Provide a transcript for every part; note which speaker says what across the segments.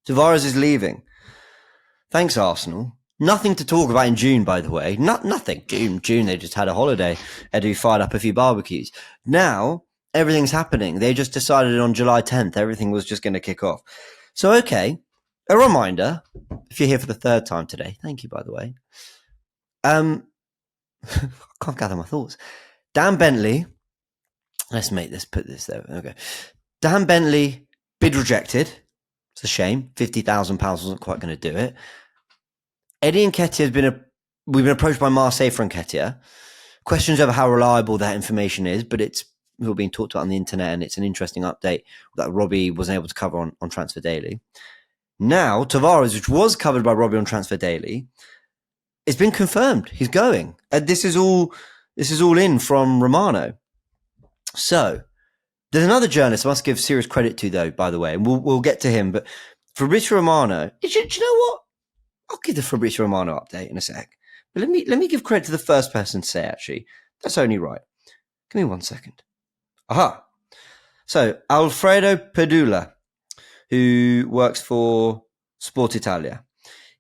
Speaker 1: Tavares is leaving. Thanks, Arsenal. Nothing to talk about in June, by the way. Nothing. June, they just had a holiday. Edu fired up a few barbecues. Now, everything's happening. They just decided on July 10th, everything was just going to kick off. So, okay, a reminder, if you're here for the third time today, thank you, by the way. I can't gather my thoughts. Dan Bentley, put this there. Okay. Dan Bentley, bid rejected. It's a shame. £50,000 wasn't quite going to do it. Eddie Nketiah we've been approached by Marseille for Nketiah. Questions over how reliable that information is, but it's all being talked about on the internet, and it's an interesting update that Robbie wasn't able to cover on Transfer Daily. Now, Tavares, which was covered by Robbie on Transfer Daily, it's been confirmed. He's going. This is all in from Romano. So, there's another journalist I must give serious credit to, though, by the way, and we'll get to him, but Fabrizio Romano, do you know what? I'll give the Fabrizio Romano update in a sec. But let me give credit to the first person to say, actually. That's only right. Give me 1 second. Aha. So, Alfredo Pedula, who works for Sport Italia,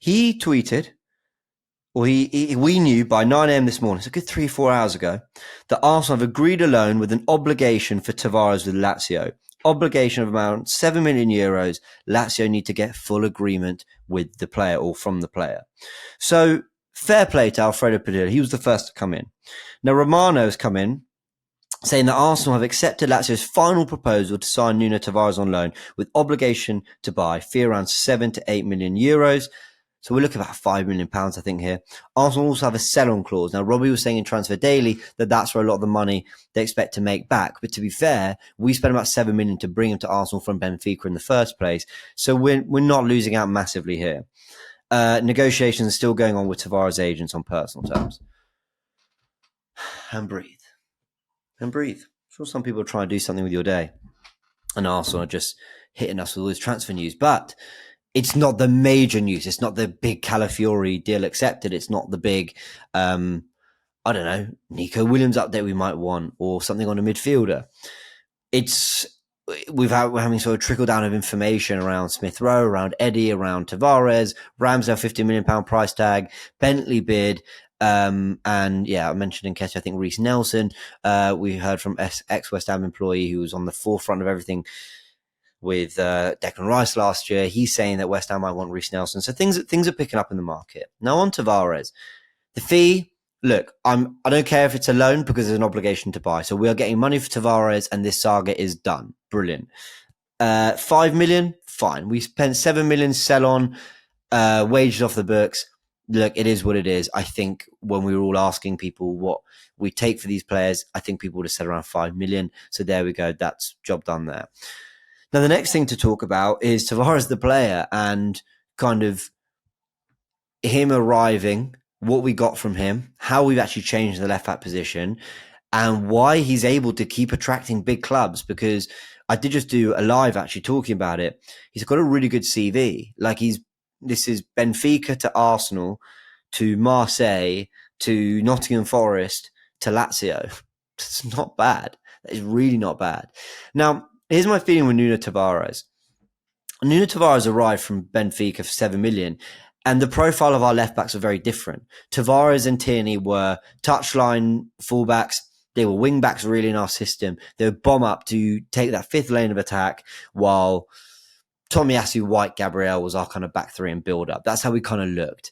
Speaker 1: he tweeted, or we knew by 9 a.m. this morning, it's a good 3-4 hours ago, that Arsenal have agreed a loan with an obligation for Tavares with Lazio. Obligation of around 7 million euros. Lazio need to get full agreement with the player or from the player. So fair play to Alfredo Padilla. He was the first to come in. Now Romano has come in saying that Arsenal have accepted Lazio's final proposal to sign Nuno Tavares on loan with obligation to buy fee around 7 to 8 million euros. So we're looking at about £5 million, I think, here. Arsenal also have a sell-on clause. Now, Robbie was saying in Transfer Daily that that's where a lot of the money they expect to make back. But to be fair, we spent about £7 million to bring him to Arsenal from Benfica in the first place. So we're not losing out massively here. Negotiations are still going on with Tavares' agents on personal terms. And breathe. And breathe. I'm sure some people try and do something with your day. And Arsenal are just hitting us with all this transfer news. But it's not the major news. It's not the big Calafiori deal accepted. It's not the big, Nico Williams update we might want, or something on a midfielder. We're having sort of trickle down of information around Smith Rowe, around Eddie, around Tavares, Ramsdale £50 million price tag, Bentley bid, and yeah, I mentioned Nketiah, I think Reece Nelson. We heard from ex-West Ham employee who was on the forefront of everything with Declan Rice last year. He's saying that West Ham might want Reece Nelson. So things are picking up in the market. Now on Tavares. The fee, look, I don't care if it's a loan because there's an obligation to buy. So we are getting money for Tavares and this saga is done. Brilliant. 5 million, fine. We spent 7 million sell on, wages off the books. Look, it is what it is. I think when we were all asking people what we take for these players, I think people would have said around 5 million. So there we go. That's job done there. Now, the next thing to talk about is Tavares, the player, and kind of him arriving, what we got from him, how we've actually changed the left back position, and why he's able to keep attracting big clubs. Because I did just do a live actually talking about it. He's got a really good CV. Like this is Benfica to Arsenal to Marseille to Nottingham Forest to Lazio. It's not bad. That is really not bad. Now, here's my feeling with Nuno Tavares. Nuno Tavares arrived from Benfica for 7 million, and the profile of our left backs are very different. Tavares and Tierney were touchline fullbacks. They were wing backs really in our system. They would bomb up to take that fifth lane of attack, while Tomiyasu, White, Gabriel was our kind of back three and build up. That's how we kind of looked.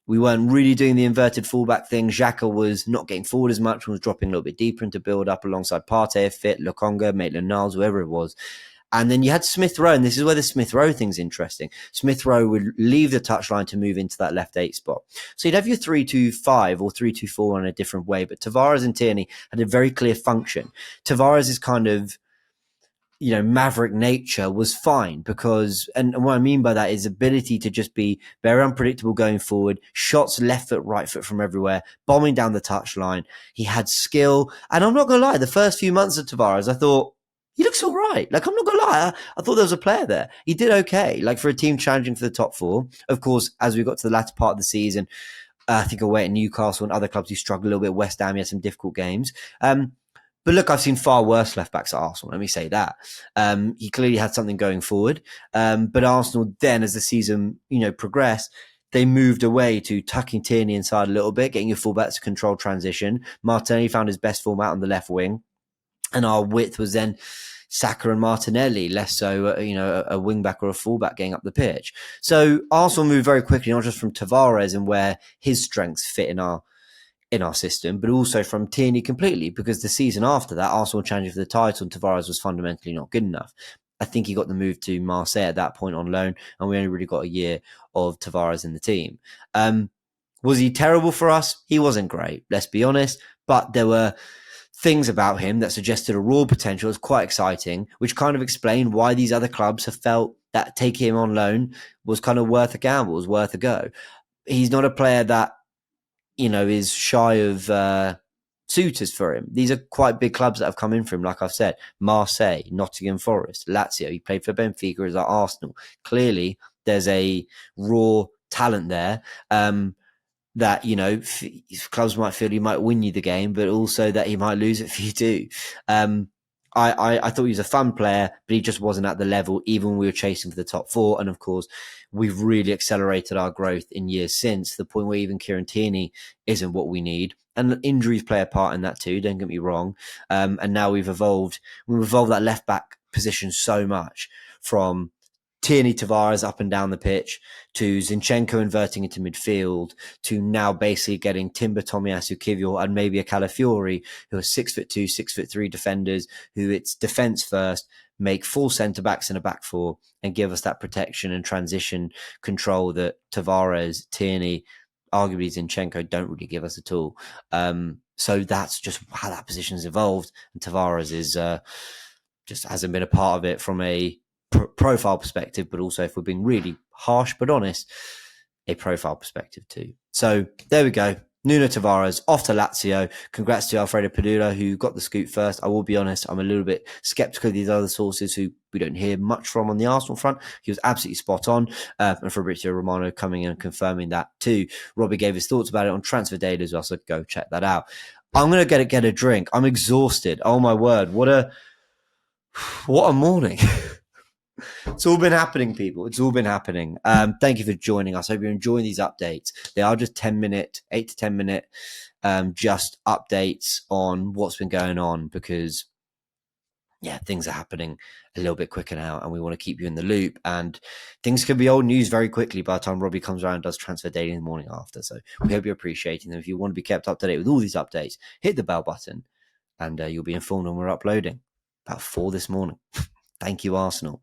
Speaker 1: We weren't really doing the inverted fullback thing. Xhaka was not getting forward as much and was dropping a little bit deeper into build up alongside Partey if fit, Lokonga, Maitland-Niles, whoever it was. And then you had Smith Rowe, and this is where the Smith Rowe thing's interesting. Smith Rowe would leave the touchline to move into that left 8 spot. So you'd have your 3-2-5 or 3-2-4 in a different way, but Tavares and Tierney had a very clear function. Tavares' kind of, maverick nature was fine because, and what I mean by that is ability to just be very unpredictable going forward, shots left foot, right foot from everywhere, bombing down the touchline. He had skill. And I'm not going to lie, the first few months of Tavares, I thought, he looks all right. Like, I'm not going to lie. I thought there was a player there. He did okay. Like, for a team challenging for the top 4. Of course, as we got to the latter part of the season, I think away at Newcastle and other clubs who struggled a little bit. West Ham, he had some difficult games. But look, I've seen far worse left backs at Arsenal. Let me say that. He clearly had something going forward. But Arsenal then, as the season progressed, they moved away to tucking Tierney inside a little bit, getting your fullbacks to control transition. Martinelli found his best form out on the left wing, and our width was then Saka and Martinelli, less so, a wing back or a fullback getting up the pitch. So Arsenal moved very quickly, not just from Tavares and where his strengths fit in our system, but also from Tierney completely, because the season after that, Arsenal challenging for the title and Tavares was fundamentally not good enough. I think he got the move to Marseille at that point on loan, and we only really got a year of Tavares in the team. Was he terrible for us? He wasn't great, let's be honest, but there were things about him that suggested a raw potential. It was quite exciting, which kind of explained why these other clubs have felt that taking him on loan was kind of worth a gamble, was worth a go. He's not a player that, is shy of suitors for him. These are quite big clubs that have come in for him, like I've said. Marseille, Nottingham Forest, Lazio. He played for Benfica as at Arsenal. Clearly, there's a raw talent there. That clubs might feel he might win you the game, but also that he might lose it for you too. I thought he was a fun player, but he just wasn't at the level even when we were chasing for the top four. And of course, we've really accelerated our growth in years since, to the point where even Kieran Tierney isn't what we need. And injuries play a part in that too, don't get me wrong. And now we've evolved that left back position so much, from Tierney, Tavares up and down the pitch, to Zinchenko inverting into midfield, to now basically getting Timber, Tomiyasu, Kivior, and maybe a Calafiori, who are 6'2", 6'3" defenders, who it's defence first, make full centre-backs in a back four, and give us that protection and transition control that Tavares, Tierney, arguably Zinchenko don't really give us at all. So that's just how that position has evolved, and Tavares is just hasn't been a part of it from a profile perspective, but also, if we're being really harsh but honest, a profile perspective too. So there we go. Nuno Tavares off to Lazio. Congrats to Alfredo Padula, who got the scoop first. I will be honest, I'm a little bit skeptical of these other sources who we don't hear much from on the Arsenal front. He was absolutely spot on. And Fabrizio Romano coming in and confirming that too. Robbie gave his thoughts about it on Transfer Daily as well, so go check that out. I'm going to get a drink. I'm exhausted. Oh my word. What a morning. It's all been happening, people. It's all been happening. Thank you for joining us. I hope you're enjoying these updates. They are just 8 to 10 minute just updates on what's been going on, because things are happening a little bit quicker now, and we want to keep you in the loop. And things can be old news very quickly by the time Robbie comes around and does Transfer Daily in the morning after. So we hope you're appreciating them. If you want to be kept up to date with all these updates, hit the bell button, and you'll be informed when we're uploading. About 4 this morning. Thank you, Arsenal.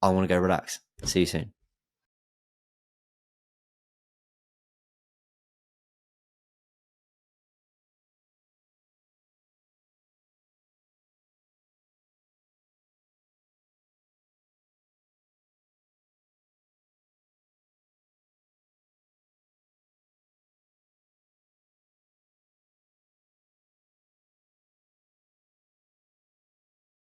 Speaker 1: I want to go relax. See you soon.